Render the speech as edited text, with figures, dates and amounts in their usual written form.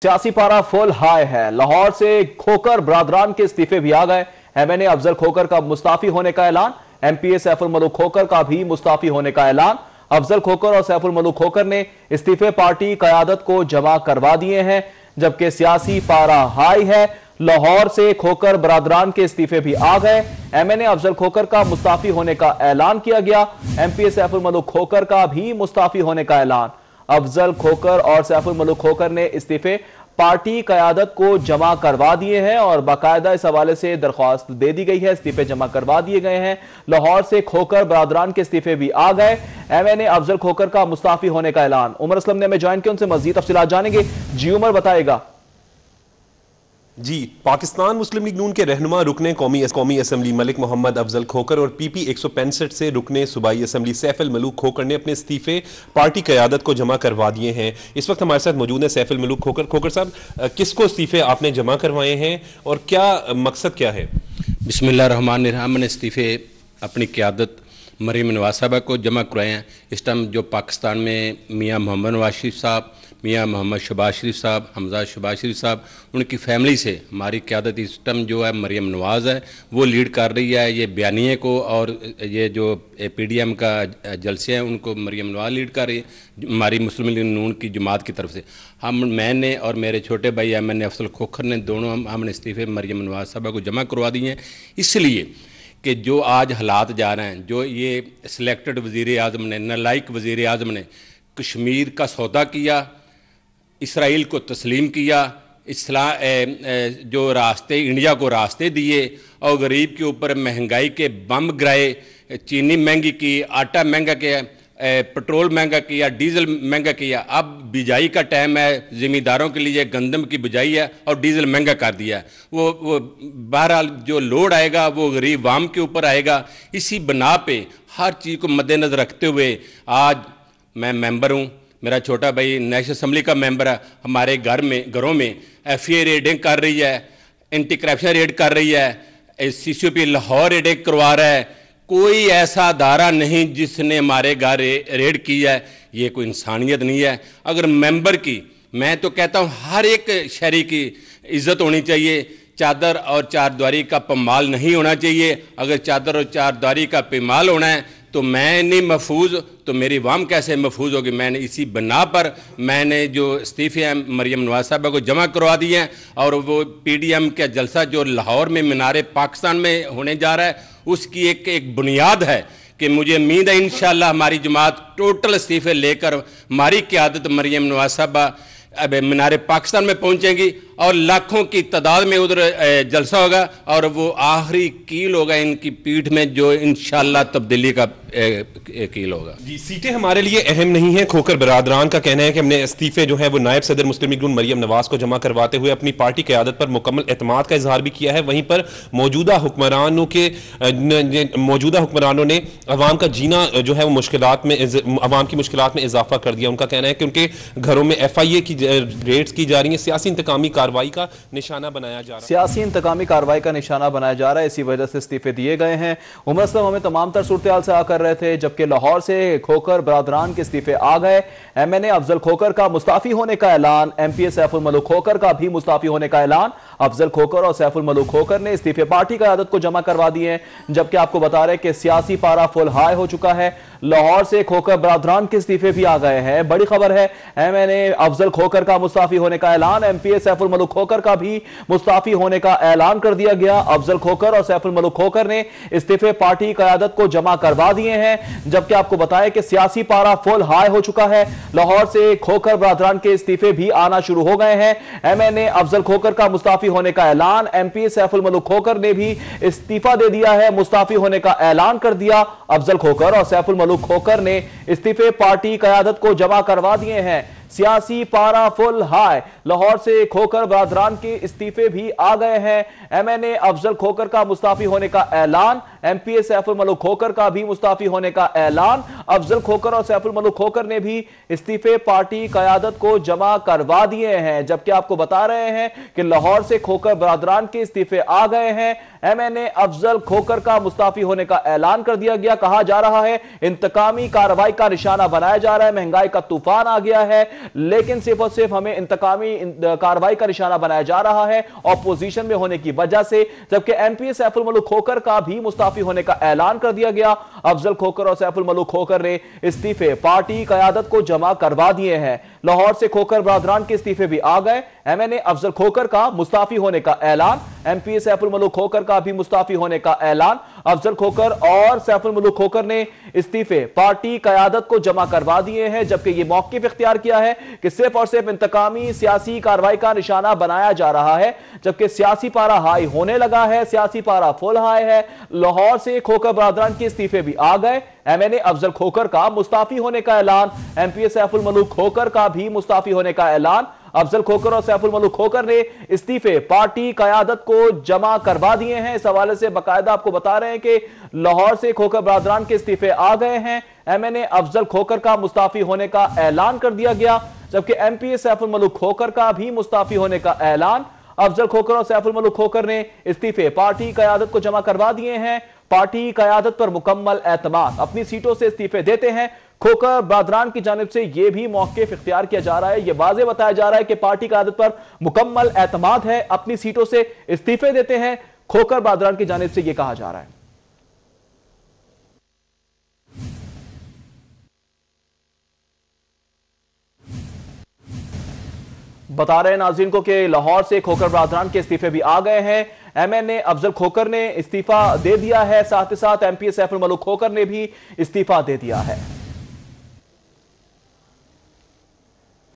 सियासी पारा full high है। लाहौर से खोकर बरादरान के इस्तीफे भी आ गए। एमएनए अफजल खोकर का मुस्ताफी होने का ऐलान। एमपीए सैफुल मलूक खोकर का भी मुस्ताफी होने का ऐलान। अफजल खोकर और सैफुल मलूक खोकर ने इस्तीफे पार्टी कयादत को जमा करवा दिए हैं, जबकि सियासी पारा हाई है। लाहौर से खोकर बरादरान के इस्तीफे भी आ गए। एमएनए अफजल खोकर का मुस्ताफी होने का ऐलान किया गया। एमपीए सैफुल मलूक खोकर का भी मुस्ताफी होने का ऐलान। अफजल खोकर और सैफुल मलूक खोकर ने इस्तीफे पार्टी कयादत को जमा करवा दिए हैं और बाकायदा इस हवाले से दरख्वास्त दे दी गई है। इस्तीफे जमा करवा दिए गए हैं। लाहौर से खोकर बरादरान के इस्तीफे भी आ गए। एमएनए अफजल खोकर का मुस्ताफी होने का ऐलान। उमर असलम ने हमें ज्वाइन किया, उनसे मजीद तफसीलात जानेंगे। जी उमर, बताएगा। जी, पाकिस्तान मुस्लिम लीग नून के रहनुमा रुकने कौमी असम्बली मलिक मोहम्मद अफजल खोकर और पीपी 165 से रुकने सूबाई असम्बली सैफुल मलूक खोकर ने अपने इस्तीफे पार्टी क़यादत को जमा करवा दिए हैं। इस वक्त हमारे साथ मौजूद है सैफुल मलूक खोकर। खोकर साहब, किसको इस्तीफे आपने जमा करवाए हैं और क्या मकसद क्या है? बिस्मिल्लाहिर्रहमानिर्रहीम। मैंने इस्तीफे अपनी क़यादत मरीम नवाज साहबा को जमा करवाए हैं। इस टाइम जो पाकिस्तान में मियाँ मोहम्मद नवाज शरीफ साहब, मियाँ मोहम्मद शहबाज शरीफ साहब, हमजा शहबाज शरीफ साहब, उनकी फैमिली से हमारी क़यादत इस टाइम जो है मरीम नवाज़ है वो लीड कर रही है। ये बयानिए को और ये जो पीडीएम का जलसे हैं उनको मरीम नवाज़ लीड कर रही है हमारी मुस्लिम लीग नून की जमात की तरफ से। मैंने और मेरे छोटे भाई एमएनए अफजल खोकर ने दोनों हमने इस्तीफे मरीम नवाज़ साहबा को जमा करवा दिए हैं, इसलिए कि जो आज हालात जा रहे हैं, जो ये सिलेक्टेड वज़ीर आज़म ने, नालायक वज़ीर आज़म ने कश्मीर का सौदा किया, इसराइल को तस्लीम किया, जो रास्ते इंडिया को रास्ते दिए और गरीब के ऊपर महंगाई के बम गिराए, चीनी महंगी की, आटा महंगा किया, पेट्रोल महंगा किया, डीजल महंगा किया। अब बिजाई का टाइम है, ज़मींदारों के लिए गंदम की बिजाई है और डीजल महंगा कर दिया। वो बहरहाल जो लोड आएगा वो गरीब वाम के ऊपर आएगा। इसी बना पे हर चीज़ को मद्देनज़र रखते हुए आज मैं मेंबर हूँ, मेरा छोटा भाई नेशनल असम्बली का मेंबर है। हमारे घरों में एफआईए रेडिंग कर रही है, एंटी करप्शन रेड कर रही है, सीसीपी लाहौर रेडिंग करवा रहा है। कोई ऐसा अदारा नहीं जिसने हमारे घर रेड की है। ये कोई इंसानियत नहीं है। अगर मेंबर की, मैं तो कहता हूँ हर एक शहरी की इज्जत होनी चाहिए। चादर और चारद्वारी का पमाल नहीं होना चाहिए। अगर चादर और चारद्वारी का पमाल होना है तो मैं नहीं महफूज तो मेरी वाम कैसे महफूज होगी। मैंने इसी बना पर मैंने जो इस्तीफे हैं मरीम नवाज साहबा को जमा करवा दिए हैं और वो पीडीएम का जलसा जो लाहौर में मीनारे पाकिस्तान में होने जा रहा है उसकी एक बुनियाद है कि मुझे उम्मीद है इंशाअल्लाह हमारी जमात टोटल इस्तीफे लेकर हमारी क़यादत मरीम नवाज साहबा अब मीनारे पाकिस्तान में पहुंचेंगी और लाखों की तादाद में उधर जलसा होगा और वो आखिरी कील होगा इनकी पीठ में, जो इंशाअल्लाह तब्दीली का कील होगा। जी, सीटें हमारे लिए अहम नहीं है। खोकर बरादरान का कहना है कि हमने इस्तीफे जो है वो नायब सदर मुस्लिम लीग नून मरीम नवाज को जमा करवाते हुए अपनी पार्टी क़यादत पर मुकम्मल एतमाद का इजहार भी किया है। वहीं पर मौजूदा हुक्मरानों ने अवाम का जीना जो है वो मुश्किलात में, अवाम की मुश्किलात में इजाफा कर दिया। उनका कहना है कि उनके घरों में एफआईए की रेड्स की जा रही है, सियासी इंतकामी कार्रवाई का निशाना बनाया जा रहा है। सियासी इंतकामी कार्रवाई का निशाना बनाया जा रहा है, इसी वजह से इस्तीफे दिए गए हैं। उमर असलम हमें तमाम तर सूरत से आकर रहे थे, जबकि लाहौर से खोकर बरादरान के इस्तीफे आ गए। एमएनए अफजल खोकर का मुस्ताफी होने का ऐलान। एमपीए सैफुल मलूक खोकर का भी मुस्ताफी होने का ऐलान। अफजल खोकर और सैफुल मलूक खोकर ने इस्तीफे पार्टी क़यादत को जमा करवा दिए हैं, जबकि आपको बता रहे कि सियासी पारा फुल हाई हो चुका है। लाहौर से खोकर बरादरान के इस्तीफे भी आ गए हैं। बड़ी खबर है, एमएनए अफजल खोकर का मुस्ताफी होने का ऐलान। एमपीए सैफुल मलूक खोकर का भी मुस्ताफी होने का ऐलान कर दिया गया। अफजल खोकर और सैफुल मलूक खोकर ने इस्तीफे पार्टी क़यादत को जमा करवा दिए हैं, जबकि आपको बताएं कि सियासी पारा फुल हाई हो चुका है। लाहौर से खोकर बरादरान के इस्तीफे भी आना शुरू हो गए हैं। एमएनए अफजल खोकर का मुस्ताफी होने का ऐलान। एमपीए सैफुल मलूक खोकर ने भी इस्तीफा दे दिया है, मुस्ताफी होने का ऐलान कर दिया। अफजल खोकर और सैफुल मलूक खोकर ने इस्तीफे पार्टी क़यादत को जमा करवा दिए हैं। सियासी पारा फुल हाई। लाहौर से खोकर बरादरान के इस्तीफे भी आ गए हैं। एमएनए अफजल खोकर का मुस्ताफी होने का ऐलान। एमपीए सैफुल मलूक खोकर का भी मुस्ताफी होने का ऐलान। अफजल खोकर और सैफुल मलूक खोकर ने भी इस्तीफे पार्टी कयादत को जमा करवा दिए हैं। जबकि आपको बता रहे हैं कि लाहौर से खोकर बरादरान के इस्तीफे आ गए हैं। एमएनए अफजल खोकर का मुस्ताफी होने का ऐलान कर दिया गया। कहा जा रहा है इंतकामी कार्रवाई का निशाना बनाया जा रहा है, महंगाई का तूफान आ गया है, लेकिन सिर्फ और सिर्फ हमें इंतकामी कार्रवाई का निशाना बनाया जा रहा है ऑपोजिशन में होने की वजह से। जबकि एमपी सैफुल मलूक खोकर का भी मुस्ताफी होने का ऐलान कर दिया गया। अफजल खोकर और सैफुल मलूक खोकर ने इस्तीफे पार्टी कयादत को जमा करवा दिए हैं। लाहौर से खोकर बरादरान के इस्तीफे भी आ गए। एमएनए अफजल खोकर का मुस्ताफी होने का ऐलान, एमपी सैफुल मलूक खोकर का भी मुस्ताफी होने का ऐलान। अफजल खोकर और सैफुल मलूक खोकर ने इस्तीफे पार्टी कयादत को जमा करवा दिए हैं। जबकि यह मौक़िफ़ इख्तियार किया है कि सिर्फ और सिर्फ इंतकामी सियासी कार्रवाई का निशाना बनाया जा रहा है। जबकि सियासी पारा हाई होने लगा है, सियासी पारा फुल हाई है। लाहौर से खोकर बरादरान के इस्तीफे भी आ गए। एमएनए अफजल खोकर का मुस्ताफी होने का ऐलान, एमपी सैफुल मलूक खोकर का भी मुस्ताफी होने का ऐलान। अफजल खोकर और सैफुल मलूक खोकर ने इस्तीफे पार्टी कयादत को जमा करवा दिए हैं। इस हवाले से बाकायदा आपको बता रहे हैं कि लाहौर से खोकर बरादरान के इस्तीफे आ गए हैं। एमएनए अफजल खोकर का मुस्ताफी होने का ऐलान कर दिया गया। जबकि एमपी सैफुल मलूक खोकर का भी मुस्ताफी होने का ऐलान। अफजल खोकर और सैफुल मलूक खोकर ने इस्तीफे पार्टी कयादत को जमा करवा दिए हैं। पार्टी कयादत पर मुकम्मल एतमाद, अपनी सीटों से इस्तीफे देते हैं। खोकर बरादरान की जानिब से यह भी मौक़िफ़ इख्तियार किया जा रहा है, यह वाज़े बताया जा रहा है कि पार्टी कयादत पर मुकम्मल एतमाद है, अपनी सीटों से इस्तीफे देते हैं। खोकर बरादरान की जानिब से यह कहा जा रहा है। बता रहे हैं नाज़रीन को कि लाहौर से खोकर बरादरान के इस्तीफे भी आ गए हैं। एमएनए अफजल खोकर ने इस्तीफा दे दिया है, साथ ही साथ एमपी सैफुल मलूक खोकर ने भी इस्तीफा दे दिया है।